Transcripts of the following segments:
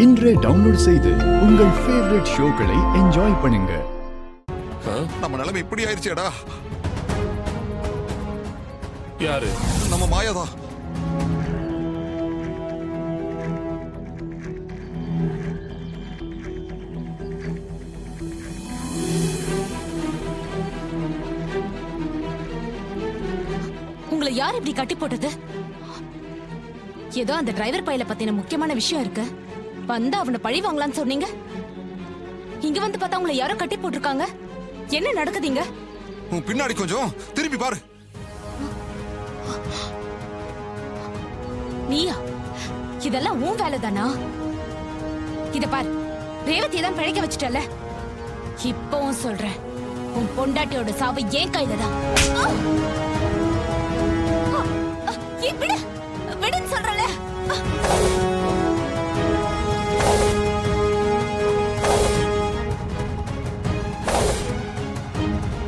இன்றே டவுன்லோட் செய்து உங்கள் ஃபேவரட் ஷோக்களை என்ஜாய் பண்ணுங்க. நம்ம நிலைமை இப்படி ஆயிடுச்சேடா. யாரு? நம்ம மாயாதான். உங்களை யார் இப்படி கட்டி போட்டது? ஏதோ அந்த டிரைவர் பையில பத்தின முக்கியமான விஷயம் இருக்கு. வந்து அவனை பழி வாங்கலாம்னு சொன்னீங்க. இங்க வந்து பார்த்தா உங்களை யாரோ கட்டி போட்டிருக்காங்க. என்ன நடக்குதுங்க? உன் பின்னாடி கொஞ்சம் திரும்பி பாரு. நீயா? இதெல்லாம் உன் வேலை தானா? இத பாரு, ரேவதியை தான் பிழைக்க வச்சுட்டல. இப்பவும் சொல்றேன், உன் பொண்டாட்டியோட சாவு ஏன் கையில தான். விடுன்னு சொல்றல.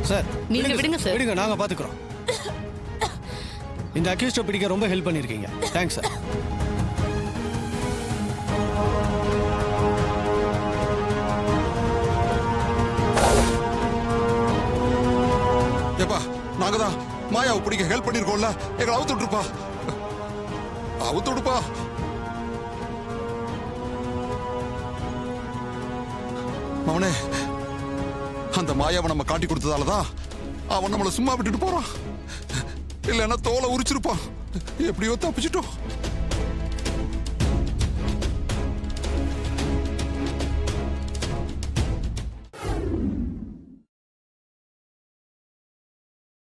சார் நீங்க விடுங்க சார். விடுங்க, நாங்க பாத்துக்கிறோம். இந்த அக்யூஸ்ட பிடிக்க ரொம்ப ஹெல்ப் பண்ணிருக்கீங்க. Thanks sir. ஏப்பா, நாங்க தான் மாயாவை பிடிக்க ஹெல்ப் பண்ணிருக்கோம்ல, எங்களை அவுத்து விட்டுருப்பா. அவுத்து விடுப்பா. அவனே, அந்த மாயாவை நம்ம காட்டி கொடுத்ததாலதான் அவன் நம்மளை சும்மா விட்டுட்டு போறான். இல்லைன்னா தோலை உரிச்சிருப்பான். எப்படியோ தப்பிச்சிட்டோம்.